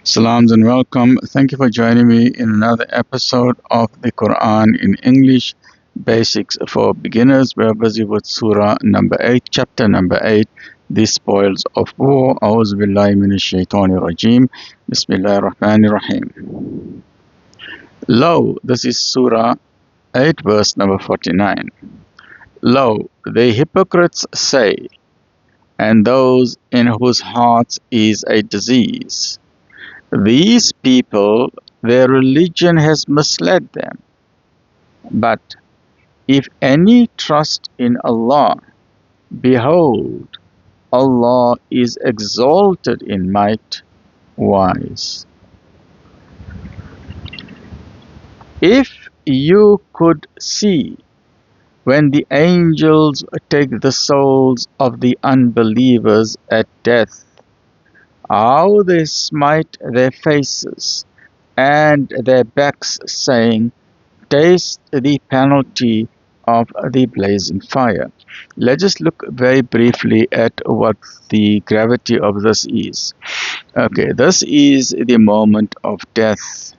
Salams and welcome. Thank you for joining me in another episode of the Quran in English Basics for Beginners. We're busy with Surah number 8, chapter number 8, The Spoils of War. A'udhu billahi minash shaitanir rajim. Bismillahir Rahmanir Rahim. Lo, this is Surah 8, verse number 49. Lo, the hypocrites say, and those in whose hearts is a disease. These people, their religion has misled them. But if any trust in Allah, behold, Allah is exalted in might, wise. If you could see when the angels take the souls of the unbelievers at death, how they smite their faces and their backs, saying, taste the penalty of the blazing fire. Let's just look very briefly at what the gravity of this is. Okay, this is the moment of death.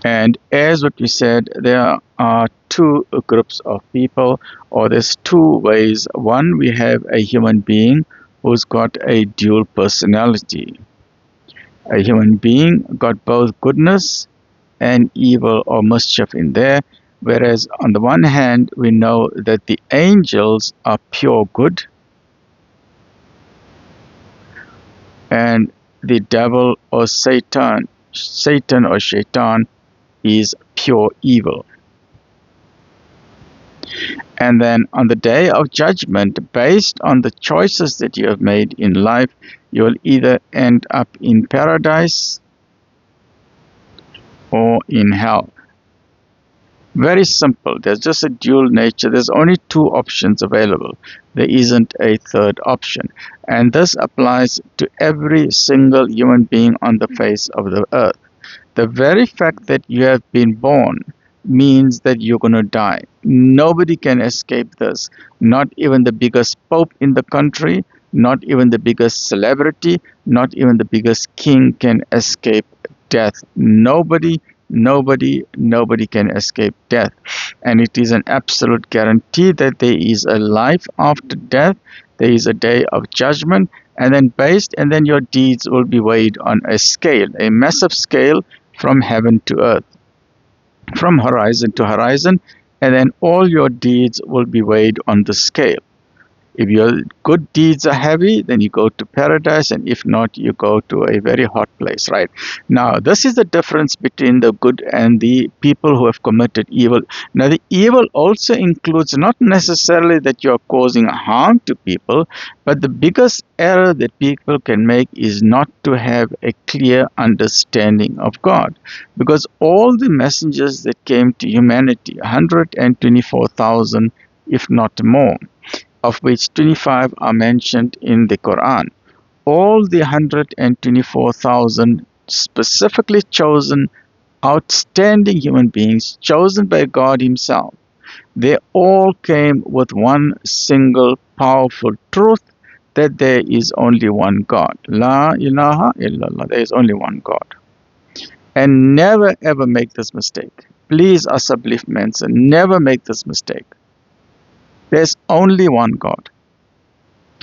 And as what we said, there are two groups of people, or there's two ways. One, we have a human being who's got a dual personality. A human being got both goodness and evil or mischief in there, whereas on the one hand, we know that the angels are pure good, and the devil or Satan or Shaitan is pure evil. And then on the day of judgment, based on the choices that you have made in life, you will either end up in paradise or in hell. Very simple. There's just a dual nature. There's only two options available. There isn't a third option. And this applies to every single human being on the face of the earth. The very fact that you have been born means that you're going to die. Nobody can escape this. Not even the biggest pope in the country, not even the biggest celebrity, not even the biggest king can escape death. Nobody can escape death. And it is an absolute guarantee that there is a life after death. There is a day of judgment, and then your deeds will be weighed on a scale, a massive scale, from heaven to earth, from horizon to horizon, and then all your deeds will be weighed on the scale. If your good deeds are heavy, then you go to paradise, and if not, you go to a very hot place, right? Now, this is the difference between the good and the people who have committed evil. Now, the evil also includes not necessarily that you're causing harm to people, but the biggest error that people can make is not to have a clear understanding of God. Because all the messengers that came to humanity, 124,000, if not more, of which 25 are mentioned in the Quran. All the 124,000 specifically chosen, outstanding human beings, chosen by God Himself, they all came with one single powerful truth, that there is only one God. La ilaha illallah. There is only one God. And never ever make this mistake. Please, as a belief Manson, never make this mistake. There's only one God.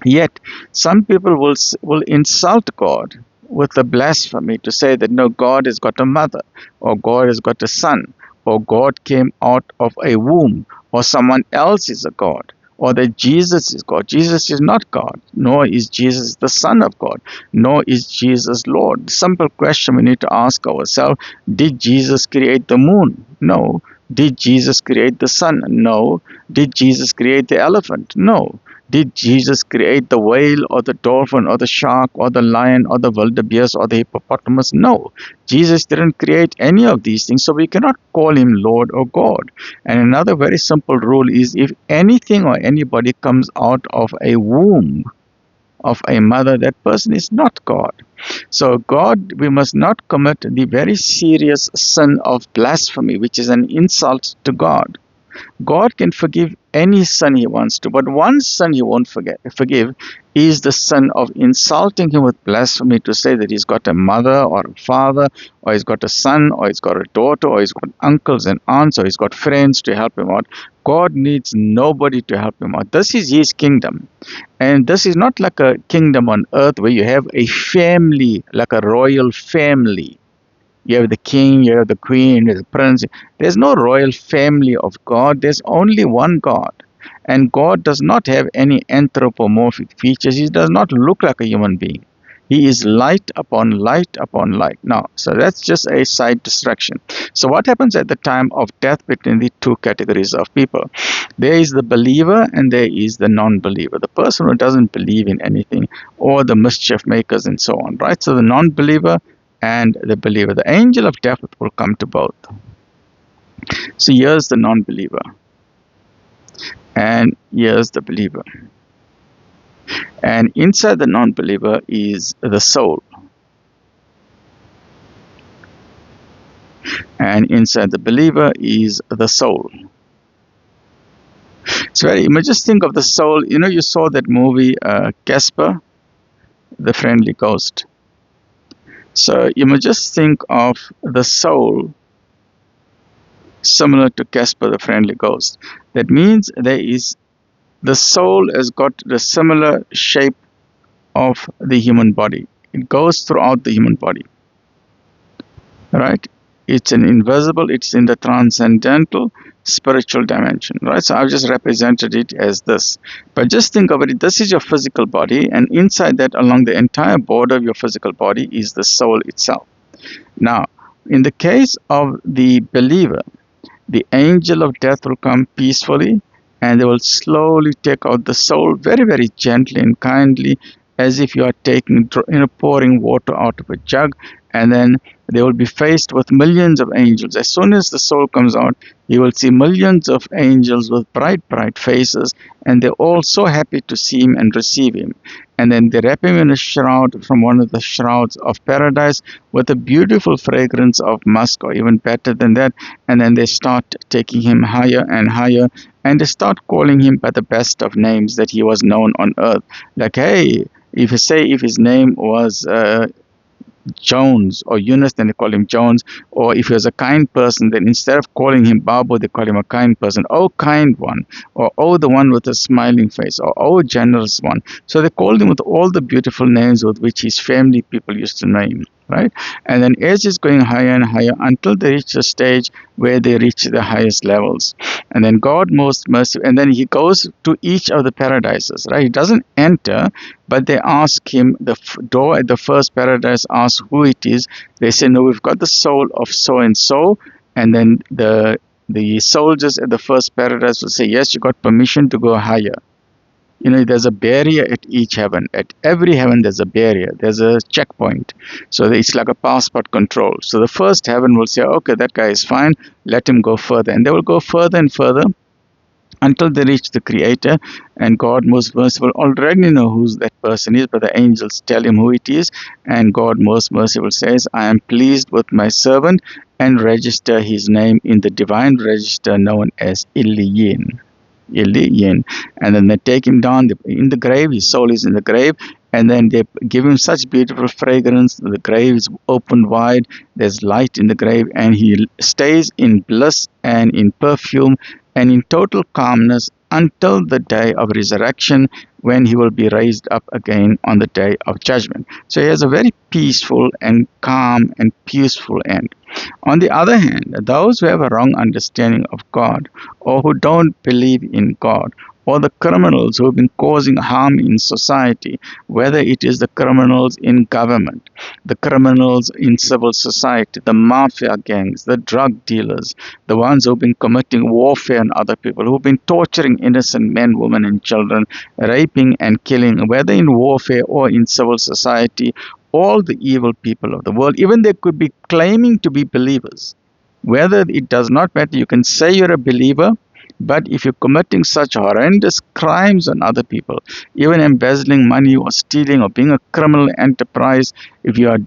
Yet, some people will insult God with a blasphemy to say that no, God has got a mother, or God has got a son, or God came out of a womb, or someone else is a God, or that Jesus is God. Jesus is not God, nor is Jesus the Son of God, nor is Jesus Lord. The simple question we need to ask ourselves, did Jesus create the moon? No. Did Jesus create the sun? No. Did Jesus create the elephant? No. Did Jesus create the whale or the dolphin or the shark or the lion or the wildebeest or the hippopotamus? No. Jesus didn't create any of these things, so we cannot call Him Lord or God. And another very simple rule is, if anything or anybody comes out of a womb of a mother, that person is not God. So God, we must not commit the very serious sin of blasphemy, which is an insult to God. God can forgive any sin he wants to, but one sin he won't forgive is the sin of insulting him with blasphemy, to say that he's got a mother or a father, or he's got a son, or he's got a daughter, or he's got uncles and aunts, or he's got friends to help him out. God needs nobody to help him out. This is his kingdom. And this is not like a kingdom on earth where you have a family, like a royal family. You have the king, you have the queen, you have the prince. There's no royal family of God. There's only one God. And God does not have any anthropomorphic features. He does not look like a human being. He is light upon light upon light. Now, so that's just a side distraction. So what happens at the time of death between the two categories of people? There is the believer and there is the non-believer, the person who doesn't believe in anything, or the mischief makers and so on, right? So the non-believer and the believer. The angel of death will come to both. So here's the non-believer, and here's the believer. And inside the non-believer is the soul. And inside the believer is the soul. So you may just think of the soul. You know, you saw that movie, Casper, the Friendly Ghost. So you may just think of the soul similar to Casper, the Friendly Ghost. That means the soul has got the similar shape of the human body. It goes throughout the human body, right? It's an invisible, it's in the transcendental spiritual dimension, right? So I've just represented it as this. But just think of it, this is your physical body, and inside that, along the entire border of your physical body, is the soul itself. Now, in the case of the believer, the angel of death will come peacefully, and they will slowly take out the soul very, very gently and kindly, as if you are pouring water out of a jug, and then they will be faced with millions of angels. As soon as the soul comes out, you will see millions of angels with bright, bright faces, and they're all so happy to see him and receive him. And then they wrap him in a shroud from one of the shrouds of paradise with a beautiful fragrance of musk, or even better than that. And then they start taking him higher and higher, and they start calling him by the best of names that he was known on earth. Like, hey, if his name was Jones or Yunus, then they call him Jones. Or if he was a kind person, then instead of calling him Babu, they call him a kind person. Oh, kind one. Or oh, the one with a smiling face. Or oh, generous one. So they called him with all the beautiful names with which his family people used to know him, right? And then as he's going higher and higher until they reach the stage where they reach the highest levels. And then God most merciful, and then he goes to each of the paradises, right? He doesn't enter, but they ask him, the door at the first paradise asks who it is. They say, no, we've got the soul of so and so. And then the soldiers at the first paradise will say, yes, you got permission to go higher. You know, there's a barrier at each heaven. At every heaven, there's a barrier. There's a checkpoint. So it's like a passport control. So the first heaven will say, okay, that guy is fine. Let him go further. And they will go further and further until they reach the Creator. And God most merciful already know who that person is, but the angels tell him who it is. And God most merciful says, I am pleased with my servant, and register his name in the divine register known as Illiyin. And then they take him down in the grave. His soul is in the grave, and then they give him such beautiful fragrance. The grave is opened wide. There's light in the grave, and he stays in bliss and in perfume and in total calmness until the day of resurrection, when he will be raised up again on the day of judgment. So he has a very peaceful and calm and peaceful end. On the other hand, those who have a wrong understanding of God, or who don't believe in God, or the criminals who have been causing harm in society, whether it is the criminals in government, the criminals in civil society, the mafia gangs, the drug dealers, the ones who have been committing warfare on other people, who have been torturing innocent men, women, and children, raping and killing, whether in warfare or in civil society, all the evil people of the world, even they could be claiming to be believers. Whether it does not matter, you can say you're a believer, but if you're committing such horrendous crimes on other people, even embezzling money or stealing or being a criminal enterprise, if you are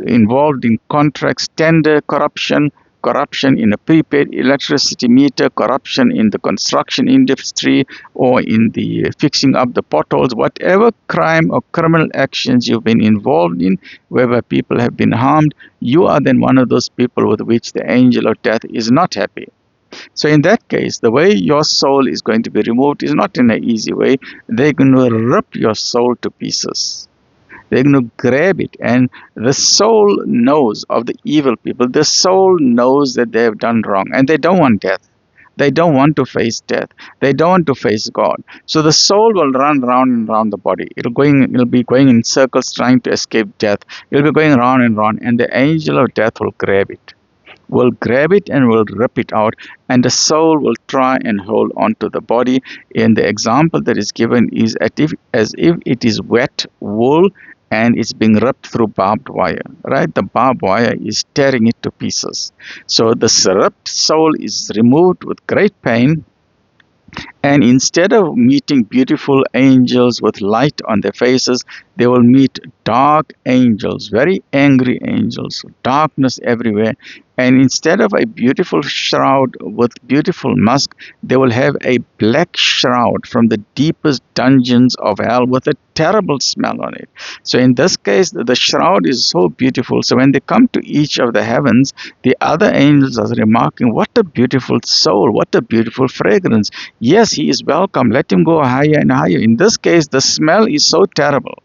involved in contracts, tender, corruption, corruption in a prepaid electricity meter, corruption in the construction industry, or in the fixing up the potholes, whatever crime or criminal actions you've been involved in, whereby people have been harmed, you are then one of those people with which the angel of death is not happy. So in that case, the way your soul is going to be removed is not in an easy way. They're going to rip your soul to pieces. They're going to grab it, and the soul knows of the evil people. The soul knows that they have done wrong, and they don't want death. They don't want to face death. They don't want to face God. So the soul will run round and round the body. It'll be going in circles trying to escape death. It'll be going round and round, and the angel of death will grab it. Will grab it and will rip it out, and the soul will try and hold on to the body. And the example that is given is as if it is wet wool and it's being ripped through barbed wire, right? The barbed wire is tearing it to pieces. So the ripped soul is removed with great pain, and instead of meeting beautiful angels with light on their faces, they will meet dark angels, very angry angels, darkness everywhere. And instead of a beautiful shroud with beautiful musk, they will have a black shroud from the deepest dungeons of hell with a terrible smell on it. So in this case, the shroud is so beautiful. So when they come to each of the heavens, the other angels are remarking, what a beautiful soul, what a beautiful fragrance. Yes, he is welcome. Let him go higher and higher. In this case, the smell is so terrible,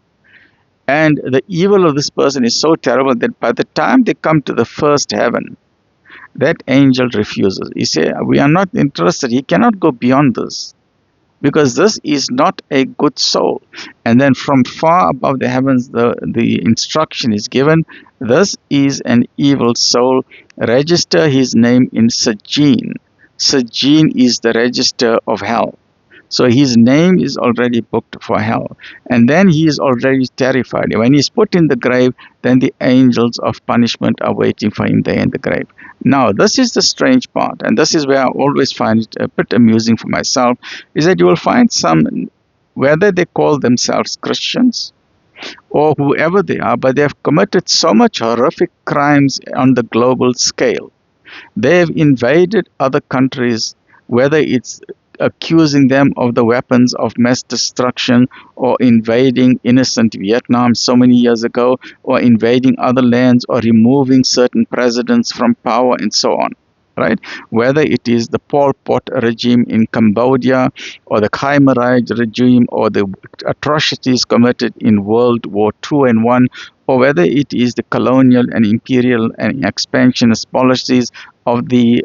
and the evil of this person is so terrible that by the time they come to the first heaven, that angel refuses. He says, we are not interested. He cannot go beyond this, because this is not a good soul. And then from far above the heavens, the instruction is given, this is an evil soul. Register his name in Sajjin. Sajjin is the register of hell. So his name is already booked for hell. And then he is already terrified. When he's put in the grave, then the angels of punishment are waiting for him there in the grave. Now, this is the strange part, and this is where I always find it a bit amusing for myself, is that you will find some, whether they call themselves Christians or whoever they are, but they have committed so much horrific crimes on the global scale. They have invaded other countries, whether it's accusing them of the weapons of mass destruction, or invading innocent Vietnam so many years ago, or invading other lands, or removing certain presidents from power, and so on. Right? Whether it is the Pol Pot regime in Cambodia, or the Khmer Rouge regime, or the atrocities committed in World War II and I, or whether it is the colonial and imperial and expansionist policies of the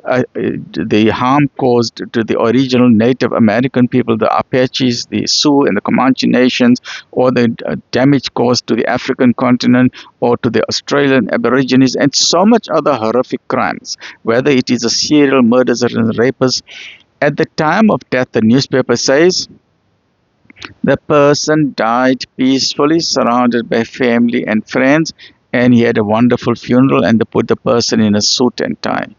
harm caused to the original Native American people, the Apaches, the Sioux, and the Comanche nations, or the damage caused to the African continent, or to the Australian Aborigines, and so much other horrific crimes, whether it is a serial murderers and rapists. At the time of death, the newspaper says, the person died peacefully, surrounded by family and friends, and he had a wonderful funeral, and they put the person in a suit and tie.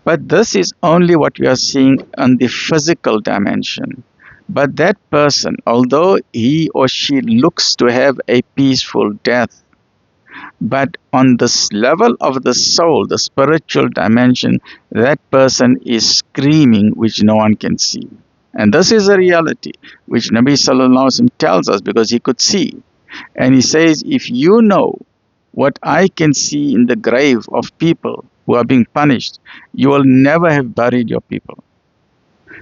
But this is only what we are seeing on the physical dimension. But that person, although he or she looks to have a peaceful death, but on this level of the soul, the spiritual dimension, that person is screaming, which no one can see. And this is a reality which Nabi Sallallahu Alaihi Wasallam tells us, because he could see. And he says, if you know what I can see in the grave of people who are being punished, you will never have buried your people.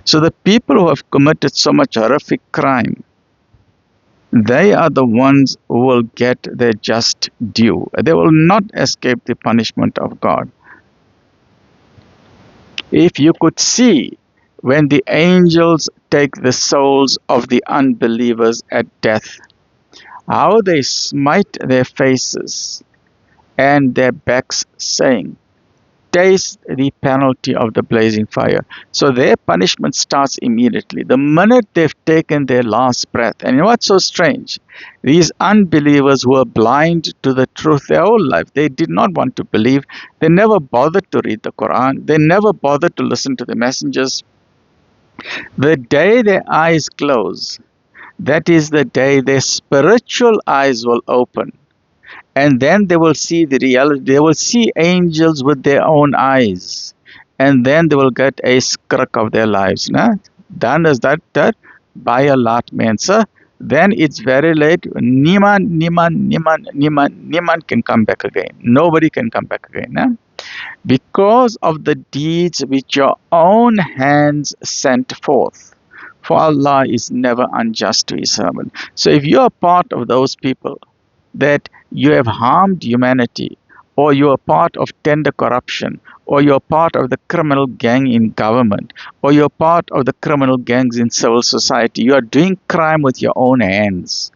So the people who have committed so much horrific crime, they are the ones who will get their just due. They will not escape the punishment of God. If you could see when the angels take the souls of the unbelievers at death, how they smite their faces and their backs, saying, taste the penalty of the blazing fire. So their punishment starts immediately, the minute they've taken their last breath. And you know what's so strange? These unbelievers who were blind to the truth their whole life, they did not want to believe. They never bothered to read the Quran. They never bothered to listen to the messengers. The day their eyes close, that is the day their spiritual eyes will open. And then they will see the reality. They will see angels with their own eyes. And then they will get a skirk of their lives. Nah? Done as that by a lot, man, sir. Then it's very late. Niemand can come back again. Nobody can come back again. Nah? Because of the deeds which your own hands sent forth. For Allah is never unjust to His servant. So if you are part of those people that you have harmed humanity, or you are part of tender corruption, or you're part of the criminal gang in government, or you're part of the criminal gangs in civil society, you are doing crime with your own hands,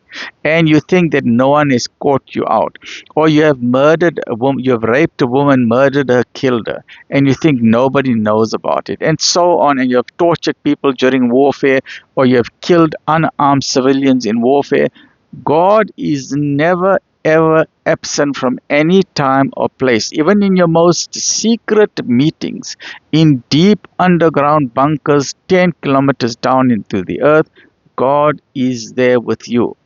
and you think that no one has caught you out, or you have murdered a woman, you have raped a woman, murdered her, killed her, and you think nobody knows about it, and so on, and you have tortured people during warfare, or you have killed unarmed civilians in warfare. God is never ever absent from any time or place, even in your most secret meetings, in deep underground bunkers 10 kilometers down into the earth. God is there with you.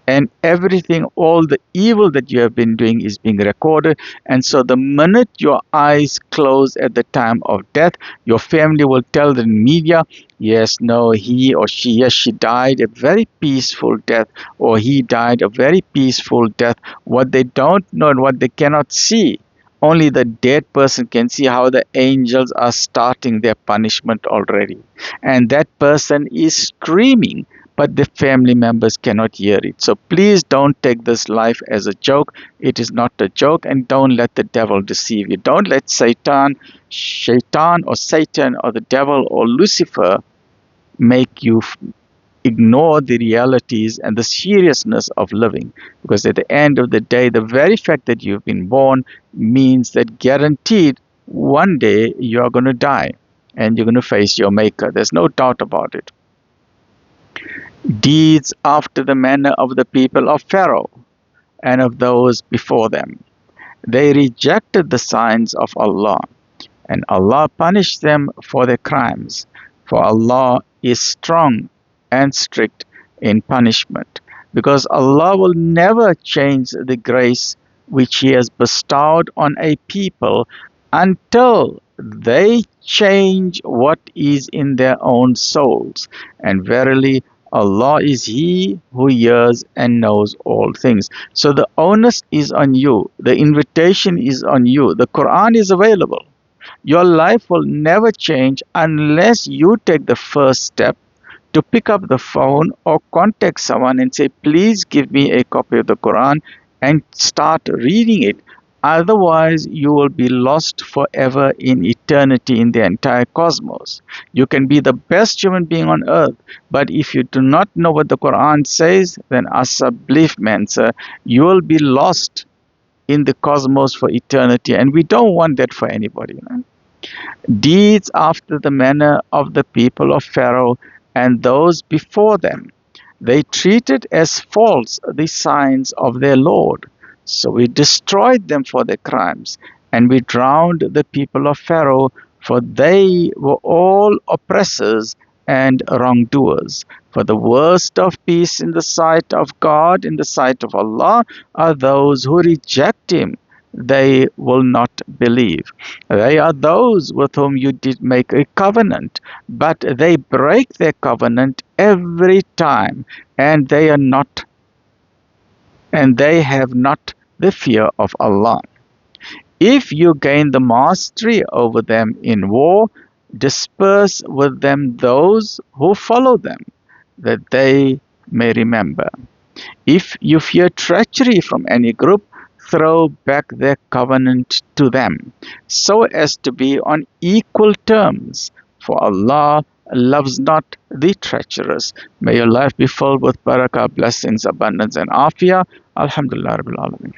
And everything, all the evil that you have been doing is being recorded. And so the minute your eyes close at the time of death, your family will tell the media, yes, no, he or she, yes, she died a very peaceful death, or he died a very peaceful death. What they don't know and what they cannot see, only the dead person can see how the angels are starting their punishment already. And that person is screaming, but the family members cannot hear it. So please don't take this life as a joke. It is not a joke, and don't let the devil deceive you. Don't let Shaitan or Satan or the devil or Lucifer make you ignore the realities and the seriousness of living. Because at the end of the day, the very fact that you've been born means that guaranteed one day you are going to die and you're going to face your maker. There's no doubt about it. Deeds after the manner of the people of Pharaoh and of those before them. They rejected the signs of Allah, and Allah punished them for their crimes. For Allah is strong and strict in punishment, because Allah will never change the grace which He has bestowed on a people until they change what is in their own souls. And verily, Allah is He who hears and knows all things. So the onus is on you. The invitation is on you. The Quran is available. Your life will never change unless you take the first step to pick up the phone or contact someone and say, please give me a copy of the Quran, and start reading it. Otherwise, you will be lost forever in eternity in the entire cosmos. You can be the best human being on earth, but if you do not know what the Quran says, then believe, man, sir, you will be lost in the cosmos for eternity. And we don't want that for anybody. Man. Deeds after the manner of the people of Pharaoh and those before them. They treated as false the signs of their Lord. So we destroyed them for their crimes, and we drowned the people of Pharaoh, for they were all oppressors and wrongdoers. For the worst of peace in the sight of God, in the sight of Allah, are those who reject Him. They will not believe. They are those with whom you did make a covenant, but they break their covenant every time, and they have not the fear of Allah. If you gain the mastery over them in war, disperse with them those who follow them, that they may remember. If you fear treachery from any group, throw back their covenant to them, so as to be on equal terms. For Allah loves not the treacherous. May your life be filled with barakah, blessings, abundance, and afiyah. Alhamdulillah Rabbil Alameen.